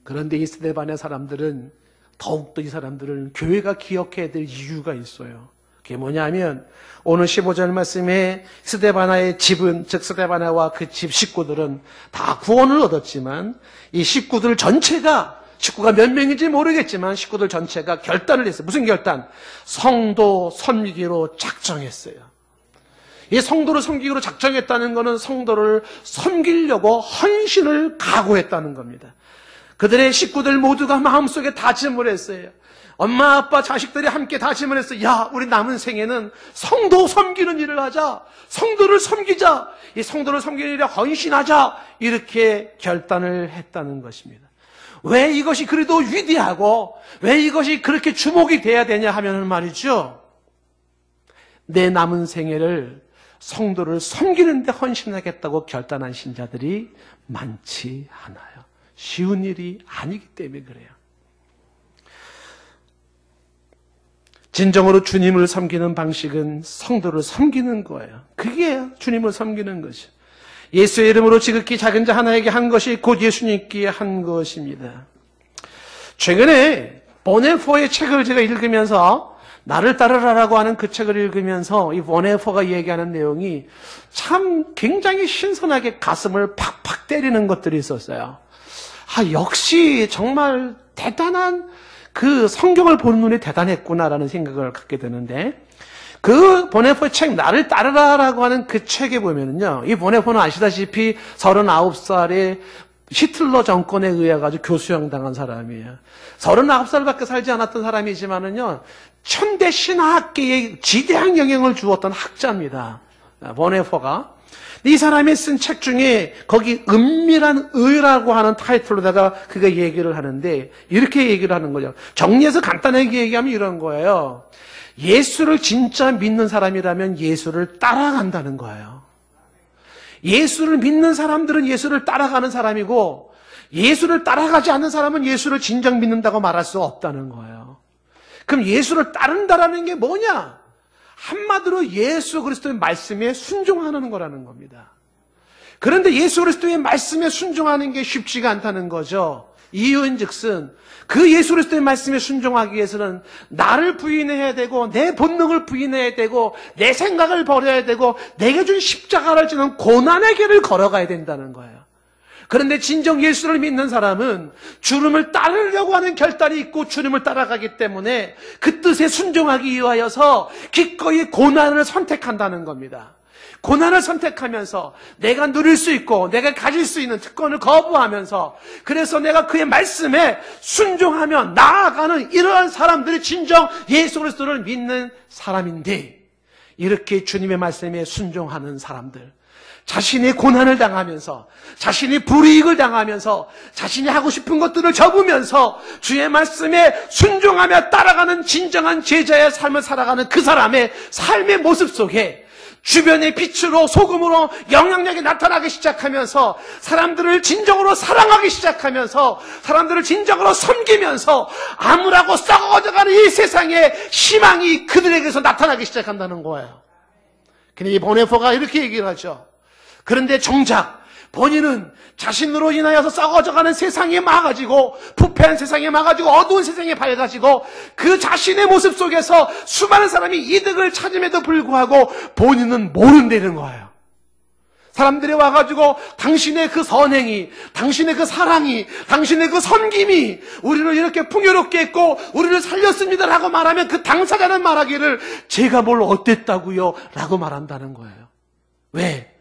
그런데 이 스데반의 사람들은, 더욱더 이 사람들은 교회가 기억해야 될 이유가 있어요. 그게 뭐냐면 오늘 15절 말씀에 스데바나의 집은, 즉 스데바나와 그 집 식구들은 다 구원을 얻었지만 이 식구들 전체가, 식구가 몇 명인지 모르겠지만 식구들 전체가 결단을 했어요. 무슨 결단? 성도 섬기기로 작정했어요. 이 성도를 섬기기로 작정했다는 것은 성도를 섬기려고 헌신을 각오했다는 겁니다. 그들의 식구들 모두가 마음속에 다짐을 했어요. 엄마, 아빠, 자식들이 함께 다짐을 했어요. 야, 우리 남은 생에는 성도 섬기는 일을 하자. 성도를 섬기자. 이 성도를 섬기는 일에 헌신하자. 이렇게 결단을 했다는 것입니다. 왜 이것이 그래도 위대하고 왜 이것이 그렇게 주목이 돼야 되냐 하면은 말이죠. 내 남은 생애를 성도를 섬기는 데 헌신하겠다고 결단한 신자들이 많지 않아요. 쉬운 일이 아니기 때문에 그래요. 진정으로 주님을 섬기는 방식은 성도를 섬기는 거예요. 그게 주님을 섬기는 것이에요. 예수의 이름으로 지극히 작은 자 하나에게 한 것이 곧 예수님께 한 것입니다. 최근에 보네포의 책을 제가 읽으면서 나를 따르라라고 하는 그 책을 읽으면서 이 보네포가 얘기하는 내용이 참 굉장히 신선하게 가슴을 팍팍 때리는 것들이 있었어요. 역시 정말 대단한 그 성경을 보는 눈이 대단했구나라는 생각을 갖게 되는데, 그 보네포의 책 나를 따르라라고 하는 그 책에 보면은요, 이 보네포는 아시다시피 39살에 히틀러 정권에 의해 가지고 교수형 당한 사람이에요. 39살밖에 살지 않았던 사람이지만은요, 현대 신화학계에 지대한 영향을 주었던 학자입니다. 보네포가. 이 사람이 쓴 책 중에 거기 은밀한 의라고 하는 타이틀로다가 그가 얘기를 하는데 이렇게 얘기를 하는 거죠. 정리해서 간단하게 얘기하면 이런 거예요. 예수를 진짜 믿는 사람이라면 예수를 따라간다는 거예요. 예수를 믿는 사람들은 예수를 따라가는 사람이고 예수를 따라가지 않는 사람은 예수를 진정 믿는다고 말할 수 없다는 거예요. 그럼 예수를 따른다라는 게 뭐냐? 한마디로 예수 그리스도의 말씀에 순종하는 거라는 겁니다. 그런데 예수 그리스도의 말씀에 순종하는 게 쉽지가 않다는 거죠. 이유인즉슨 그 예수 그리스도의 말씀에 순종하기 위해서는 나를 부인해야 되고 내 본능을 부인해야 되고 내 생각을 버려야 되고 내게 준 십자가를 지는 고난의 길을 걸어가야 된다는 거예요. 그런데 진정 예수를 믿는 사람은 주님을 따르려고 하는 결단이 있고 주님을 따라가기 때문에 그 뜻에 순종하기 위하여서 기꺼이 고난을 선택한다는 겁니다. 고난을 선택하면서 내가 누릴 수 있고 내가 가질 수 있는 특권을 거부하면서 그래서 내가 그의 말씀에 순종하며 나아가는 이러한 사람들이 진정 예수 그리스도를 믿는 사람인데, 이렇게 주님의 말씀에 순종하는 사람들, 자신이 고난을 당하면서 자신이 불이익을 당하면서 자신이 하고 싶은 것들을 접으면서 주의 말씀에 순종하며 따라가는 진정한 제자의 삶을 살아가는 그 사람의 삶의 모습 속에 주변의 빛으로 소금으로 영향력이 나타나기 시작하면서 사람들을 진정으로 사랑하기 시작하면서 사람들을 진정으로 섬기면서 암울하고 썩어져가는 이 세상에 희망이 그들에게서 나타나기 시작한다는 거예요. 근데 이 보네포가 이렇게 얘기를 하죠. 그런데 정작 본인은 자신으로 인하여서 썩어져가는 세상에 막아지고 부패한 세상에 막아지고 어두운 세상에 밝아지고 그 자신의 모습 속에서 수많은 사람이 이득을 찾음에도 불구하고 본인은 모른다는 거예요. 사람들이 와가지고 당신의 그 선행이, 당신의 그 사랑이, 당신의 그 섬김이 우리를 이렇게 풍요롭게 했고 우리를 살렸습니다라고 말하면 그 당사자는 말하기를 제가 뭘 어땠다고요? 라고 말한다는 거예요. 왜?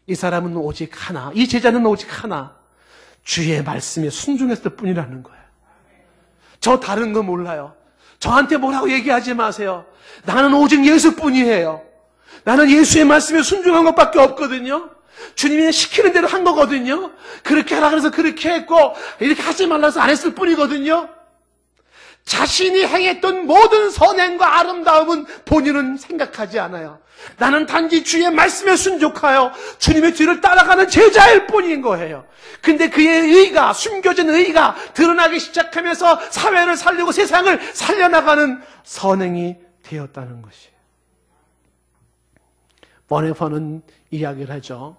이 사람은 오직 하나, 이 제자는 오직 하나, 주의 말씀에 순종했을 뿐이라는 거예요. 저 다른 거 몰라요. 저한테 뭐라고 얘기하지 마세요. 나는 오직 예수뿐이에요. 나는 예수의 말씀에 순종한 것밖에 없거든요. 주님이 시키는 대로 한 거거든요. 그렇게 하라 그래서 그렇게 했고, 이렇게 하지 말라서 안 했을 뿐이거든요. 자신이 행했던 모든 선행과 아름다움은 본인은 생각하지 않아요. 나는 단지 주의 말씀에 순종하여 주님의 뒤를 따라가는 제자일 뿐인 거예요. 근데 그의 의가, 숨겨진 의가 드러나기 시작하면서 사회를 살리고 세상을 살려나가는 선행이 되었다는 것이에요. 보네퍼는 이야기를 하죠.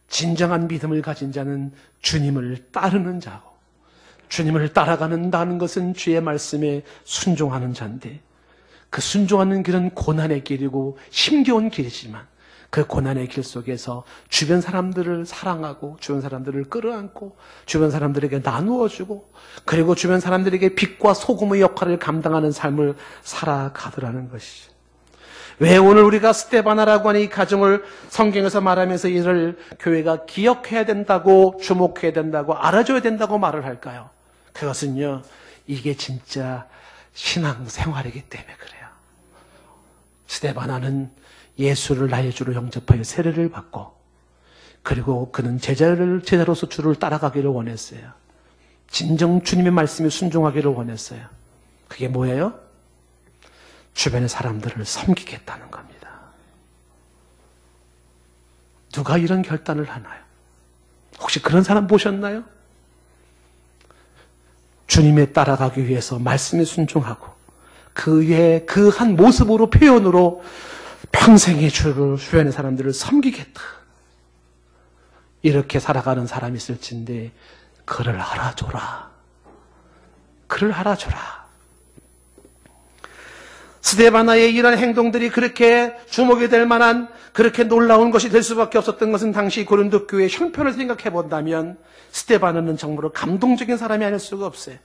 진정한 믿음을 가진 자는 주님을 따르는 자고, 주님을 따라가는다는 것은 주의 말씀에 순종하는 자인데, 그 순종하는 길은 고난의 길이고 힘겨운 길이지만 그 고난의 길 속에서 주변 사람들을 사랑하고 주변 사람들을 끌어안고 주변 사람들에게 나누어주고 그리고 주변 사람들에게 빛과 소금의 역할을 감당하는 삶을 살아가더라는 것이죠. 왜 오늘 우리가 스데바나라고 하는 이 가정을 성경에서 말하면서 이를 교회가 기억해야 된다고, 주목해야 된다고, 알아줘야 된다고 말을 할까요? 그것은요, 이게 진짜 신앙생활이기 때문에 그래요. 스데바나는 예수를 나의 주로 영접하여 세례를 받고, 그리고 그는 제자로서 주를 따라가기를 원했어요. 진정 주님의 말씀에 순종하기를 원했어요. 그게 뭐예요? 주변의 사람들을 섬기겠다는 겁니다. 누가 이런 결단을 하나요? 혹시 그런 사람 보셨나요? 주님에 따라가기 위해서 말씀에 순종하고 그의 그 한 모습으로 표현으로 평생의 주변의 사람들을 섬기겠다. 이렇게 살아가는 사람이 있을진데 그를 알아줘라. 그를 알아줘라. 스데바나의 이런 행동들이 그렇게 주목이 될 만한 그렇게 놀라운 것이 될 수밖에 없었던 것은 당시 고린도 교회의 형편을 생각해 본다면 스데바나는 정말로 감동적인 사람이 아닐 수가 없어요.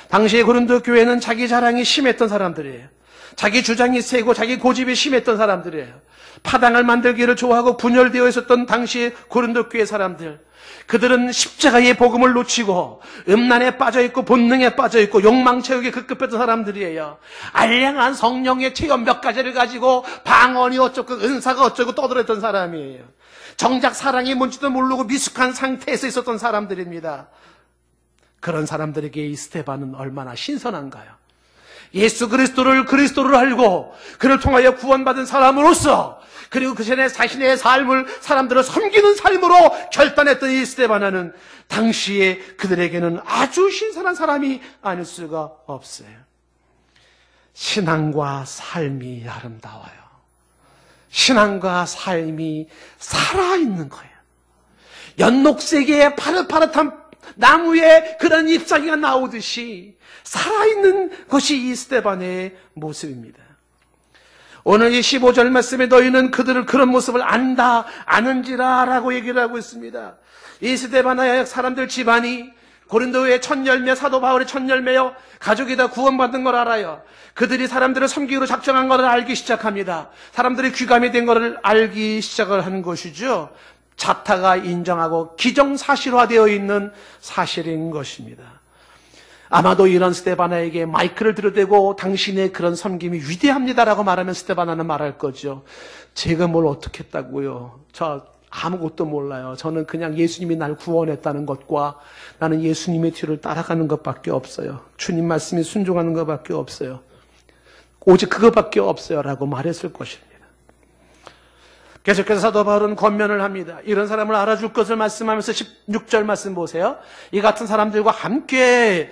당시의 고린도 교회는 자기 자랑이 심했던 사람들이에요. 자기 주장이 세고 자기 고집이 심했던 사람들이에요. 파당을 만들기를 좋아하고 분열되어 있었던 당시의 고린도 교회 사람들. 그들은 십자가의 복음을 놓치고 음란에 빠져있고 본능에 빠져있고 욕망체육에 급급했던 사람들이에요. 알량한 성령의 체험 몇 가지를 가지고 방언이 어쩌고 은사가 어쩌고 떠들었던 사람이에요. 정작 사랑이 뭔지도 모르고 미숙한 상태에서 있었던 사람들입니다. 그런 사람들에게 이 스데반은 얼마나 신선한가요? 예수 그리스도를 알고 그를 통하여 구원받은 사람으로서 그리고 그 전에 자신의 삶을 사람들을 섬기는 삶으로 결단했던 이 스데바나는 당시에 그들에게는 아주 신선한 사람이 아닐 수가 없어요. 신앙과 삶이 아름다워요. 신앙과 삶이 살아있는 거예요. 연녹색의 파릇파릇한 나무에 그런 잎사귀가 나오듯이 살아있는 것이 이 스데반의 모습입니다. 오늘 이 15절 말씀에 너희는 그들을 그런 모습을 안다, 아는지라 라고 얘기를 하고 있습니다. 이 스데바나의 사람들 집안이 고린도의 첫 열매, 사도 바울의 첫 열매요, 가족이 다 구원받은 걸 알아요. 그들이 사람들을 섬기기로 작정한 것을 알기 시작합니다. 사람들이 귀감이 된 것을 알기 시작을 한 것이죠. 자타가 인정하고 기정사실화되어 있는 사실인 것입니다. 아마도 이런 스데바나에게 마이크를 들여대고 당신의 그런 섬김이 위대합니다라고 말하면 스데바나는 말할 거죠. 제가 뭘 어떻게 했다고요? 저 아무것도 몰라요. 저는 그냥 예수님이 날 구원했다는 것과 나는 예수님의 뒤를 따라가는 것밖에 없어요. 주님 말씀에 순종하는 것밖에 없어요. 오직 그것밖에 없어요 라고 말했을 것입니다. 계속해서 사도 바울은 권면을 합니다. 이런 사람을 알아줄 것을 말씀하면서 16절 말씀 보세요. 이 같은 사람들과 함께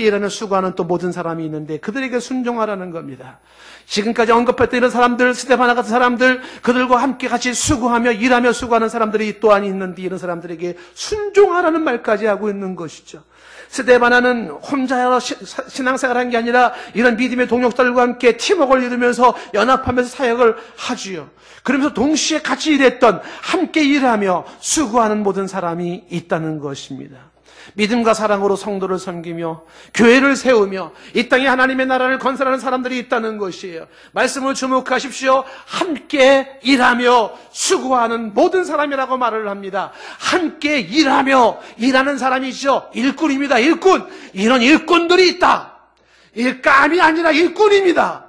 일하는 수고하는 또 모든 사람이 있는데 그들에게 순종하라는 겁니다. 지금까지 언급했던 이런 사람들, 스데바나 같은 사람들, 그들과 함께 같이 수고하며 일하며 수고하는 사람들이 또한 있는데 이런 사람들에게 순종하라는 말까지 하고 있는 것이죠. 스데바나는 혼자 신앙생활한 게 아니라 이런 믿음의 동역자들과 함께 팀워크를 이루면서 연합하면서 사역을 하지요. 그러면서 동시에 같이 일했던, 함께 일하며 수고하는 모든 사람이 있다는 것입니다. 믿음과 사랑으로 성도를 섬기며 교회를 세우며 이 땅에 하나님의 나라를 건설하는 사람들이 있다는 것이에요. 말씀을 주목하십시오. 함께 일하며 수고하는 모든 사람이라고 말을 합니다. 함께 일하며 일하는 사람이죠. 일꾼입니다. 일꾼. 이런 일꾼들이 있다. 일감이 아니라 일꾼입니다.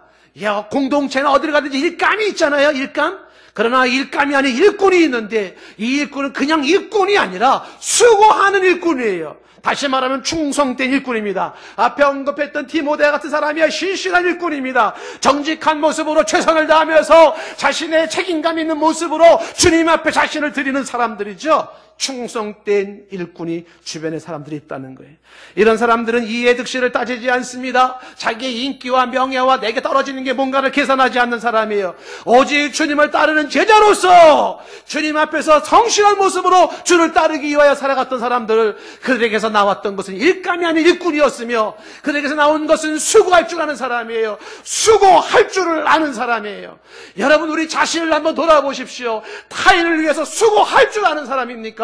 공동체나 어디를 가든지 일감이 있잖아요. 일감. 그러나 일감이 아닌 일꾼이 있는데 이 일꾼은 그냥 일꾼이 아니라 수고하는 일꾼이에요. 다시 말하면 충성된 일꾼입니다. 앞에 언급했던 디모데 같은 사람이야 신실한 일꾼입니다. 정직한 모습으로 최선을 다하면서 자신의 책임감 있는 모습으로 주님 앞에 자신을 드리는 사람들이죠. 충성된 일꾼이 주변에 사람들이 있다는 거예요. 이런 사람들은 이해 득실을 따지지 않습니다. 자기의 인기와 명예와 내게 떨어지는 게 뭔가를 계산하지 않는 사람이에요. 오직 주님을 따르는 제자로서 주님 앞에서 성실한 모습으로 주를 따르기 위하여 살아갔던 사람들, 그들에게서 나왔던 것은 일감이 아닌 일꾼이었으며 그들에게서 나온 것은 수고할 줄 아는 사람이에요. 수고할 줄을 아는 사람이에요. 여러분, 우리 자신을 한번 돌아보십시오. 타인을 위해서 수고할 줄 아는 사람입니까?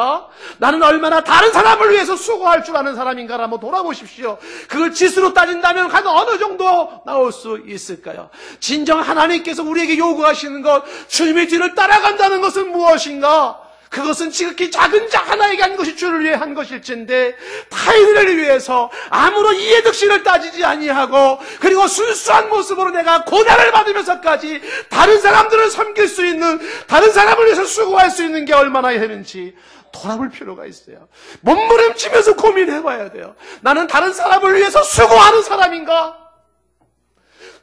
나는 얼마나 다른 사람을 위해서 수고할 줄 아는 사람인가를 한번 돌아보십시오. 그걸 지수로 따진다면 한 어느 정도 나올 수 있을까요? 진정 하나님께서 우리에게 요구하시는 것, 주님의 뒤를 따라간다는 것은 무엇인가? 그것은 지극히 작은 자 하나에게 한 것이 주를 위해 한 것일진데 타인을 위해서 아무런 이해득실을 따지지 아니하고 그리고 순수한 모습으로 내가 고난을 받으면서까지 다른 사람들을 섬길 수 있는, 다른 사람을 위해서 수고할 수 있는 게 얼마나 되는지 돌아볼 필요가 있어요. 몸부림치면서 고민해봐야 돼요. 나는 다른 사람을 위해서 수고하는 사람인가?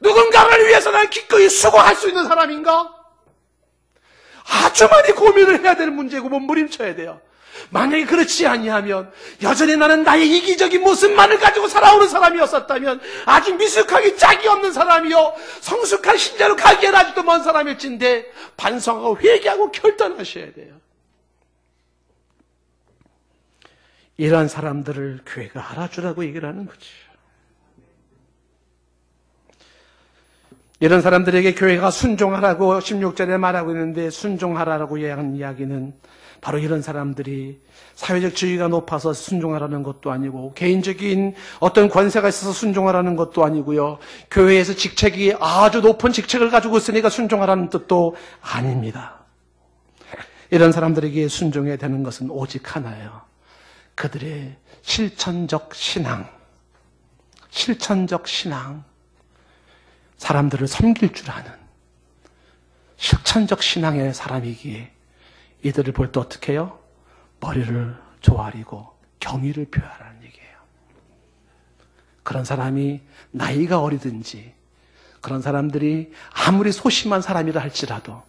누군가를 위해서 난 기꺼이 수고할 수 있는 사람인가? 아주 많이 고민을 해야 되는 문제고 몸부림쳐야 돼요. 만약에 그렇지 아니하면 여전히 나는 나의 이기적인 모습만을 가지고 살아오는 사람이었었다면 아주 미숙하기 짝이 없는 사람이요 성숙한 신자로 가기엔 아직도 먼 사람일진데 반성하고 회개하고 결단하셔야 돼요. 이런 사람들을 교회가 알아주라고 얘기를 하는 거죠. 이런 사람들에게 교회가 순종하라고 16절에 말하고 있는데, 순종하라고 한 이야기는 바로 이런 사람들이 사회적 지위가 높아서 순종하라는 것도 아니고 개인적인 어떤 권세가 있어서 순종하라는 것도 아니고요, 교회에서 직책이 아주 높은 직책을 가지고 있으니까 순종하라는 뜻도 아닙니다. 이런 사람들에게 순종해야 되는 것은 오직 하나예요. 그들의 실천적 신앙, 사람들을 섬길 줄 아는 실천적 신앙의 사람이기에 이들을 볼 때 어떻게 해요? 머리를 조아리고 경의를 표하라는 얘기예요. 그런 사람이 나이가 어리든지 그런 사람들이 아무리 소심한 사람이라 할지라도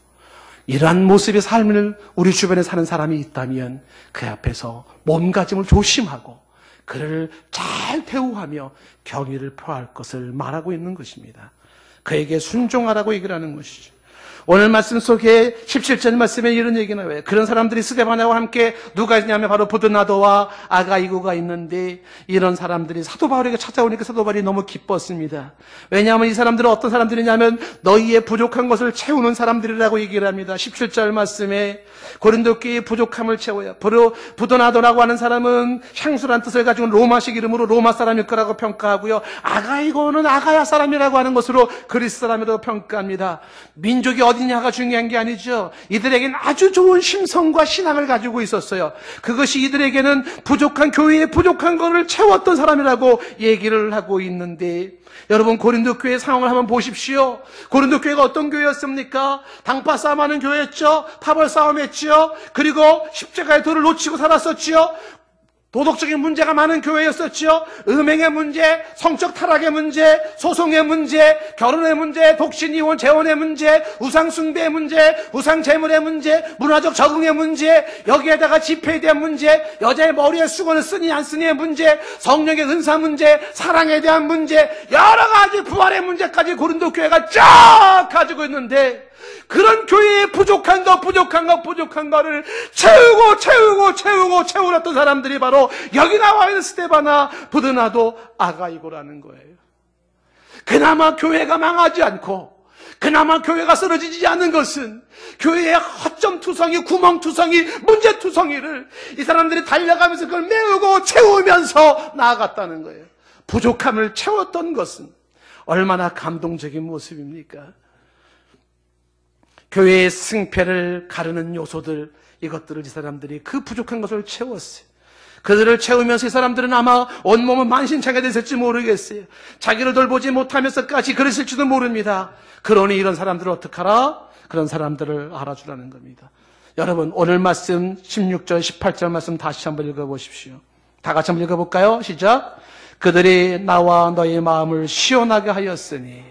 이러한 모습의 삶을 우리 주변에 사는 사람이 있다면 그 앞에서 몸가짐을 조심하고 그를 잘 대우하며 경의를 표할 것을 말하고 있는 것입니다. 그에게 순종하라고 얘기를 하는 것이죠. 오늘 말씀 속에 17절 말씀에 이런 얘기 나와요. 그런 사람들이 스데반야와 함께 누가 있냐면 바로 부드나도와 아가이고가 있는데, 이런 사람들이 사도 바울에게 찾아오니까 사도 바울이 너무 기뻤습니다. 왜냐하면 이 사람들은 어떤 사람들이냐면 너희의 부족한 것을 채우는 사람들이라고 얘기를 합니다. 17절 말씀에 고린도 교회의 부족함을 채워요. 바로 부드나도라고 하는 사람은 향수란 뜻을 가지고 로마식 이름으로 로마 사람일 거라고 평가하고요, 아가이고는 아가야 사람이라고 하는 것으로 그리스 사람이라고 평가합니다. 민족이 어디냐가 중요한 게 아니죠. 이들에게는 아주 좋은 심성과 신앙을 가지고 있었어요. 그것이 이들에게는 부족한, 교회의 부족한 것을 채웠던 사람이라고 얘기를 하고 있는데, 여러분 고린도 교회 상황을 한번 보십시오. 고린도 교회가 어떤 교회였습니까? 당파 싸움하는 교회였죠. 타벌 싸움했죠. 그리고 십자가의 돌을 놓치고 살았었죠. 도덕적인 문제가 많은 교회였었죠. 음행의 문제, 성적 타락의 문제, 소송의 문제, 결혼의 문제, 독신, 이혼, 재혼의 문제, 우상 숭배의 문제, 우상 재물의 문제, 문화적 적응의 문제, 여기에다가 집회에 대한 문제, 여자의 머리에 수건을 쓰니 안 쓰니의 문제, 성령의 은사 문제, 사랑에 대한 문제, 여러 가지 부활의 문제까지 고린도 교회가 쫙 가지고 있는데, 그런 교회에 부족한 거를 채우렸던 사람들이 바로 여기 나와 있는 스데반야, 부드나도, 아가이고라는 거예요. 그나마 교회가 망하지 않고 그나마 교회가 쓰러지지 않는 것은 교회의 허점투성이, 구멍투성이, 문제투성이를 이 사람들이 달려가면서 그걸 메우고 채우면서 나아갔다는 거예요. 부족함을 채웠던 것은 얼마나 감동적인 모습입니까? 교회의 승패를 가르는 요소들, 이것들을 이 사람들이 그 부족한 것을 채웠어요. 그들을 채우면서 이 사람들은 아마 온몸은 만신창이가 됐을지 모르겠어요. 자기를 돌보지 못하면서까지 그랬을지도 모릅니다. 그러니 이런 사람들을 어떡하라? 그런 사람들을 알아주라는 겁니다. 여러분, 오늘 말씀 16절, 18절 말씀 다시 한번 읽어보십시오. 다 같이 한번 읽어볼까요? 시작. 그들이 나와 너희 마음을 시원하게 하였으니.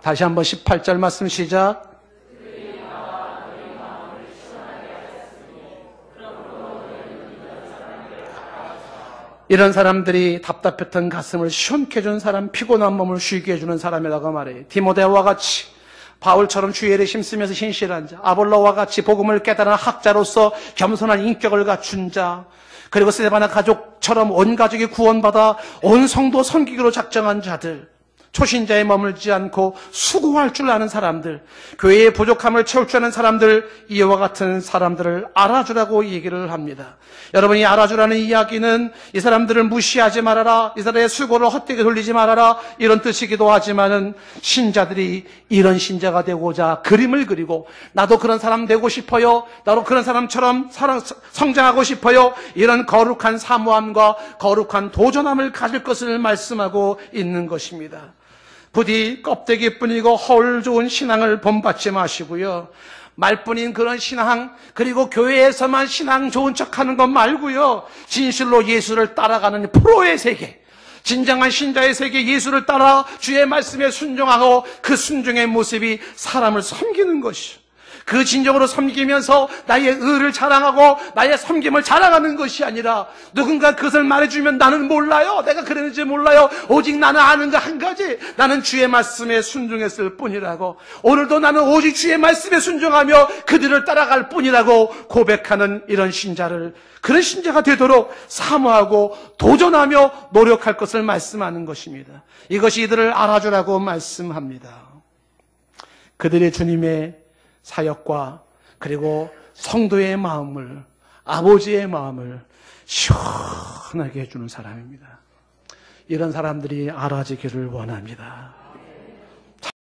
다시 한번 18절 말씀 시작. 이런 사람들이 답답했던 가슴을 시원케 해준 사람, 피곤한 몸을 쉬게 해주는 사람이라고 말해요. 디모데와 같이 바울처럼 주의 일에 힘쓰면서 신실한 자, 아볼로와 같이 복음을 깨달은 학자로서 겸손한 인격을 갖춘 자, 그리고 스데바나 가족처럼 온 가족이 구원받아 온 성도 섬기기로 작정한 자들, 초신자에 머물지 않고 수고할 줄 아는 사람들, 교회의 부족함을 채울 줄 아는 사람들, 이와 같은 사람들을 알아주라고 얘기를 합니다. 여러분이 알아주라는 이야기는 이 사람들을 무시하지 말아라, 이 사람의 수고를 헛되게 돌리지 말아라, 이런 뜻이기도 하지만은 신자들이 이런 신자가 되고자 그림을 그리고 나도 그런 사람 되고 싶어요, 나도 그런 사람처럼 성장하고 싶어요, 이런 거룩한 사모함과 거룩한 도전함을 가질 것을 말씀하고 있는 것입니다. 부디 껍데기뿐이고 허울 좋은 신앙을 본받지 마시고요. 말뿐인 그런 신앙, 그리고 교회에서만 신앙 좋은 척하는 것 말고요. 진실로 예수를 따라가는 프로의 세계, 진정한 신자의 세계, 예수를 따라 주의 말씀에 순종하고 그 순종의 모습이 사람을 섬기는 것이요. 그 진정으로 섬기면서 나의 의를 자랑하고 나의 섬김을 자랑하는 것이 아니라 누군가 그것을 말해주면 나는 몰라요, 내가 그랬는지 몰라요, 오직 나는 아는 거 한 가지, 나는 주의 말씀에 순종했을 뿐이라고, 오늘도 나는 오직 주의 말씀에 순종하며 그들을 따라갈 뿐이라고 고백하는 이런 신자를, 그런 신자가 되도록 사모하고 도전하며 노력할 것을 말씀하는 것입니다. 이것이 이들을 알아주라고 말씀합니다. 그들의 주님의 사역과 그리고 성도의 마음을, 아버지의 마음을 시원하게 해주는 사람입니다. 이런 사람들이 알아지기를 원합니다.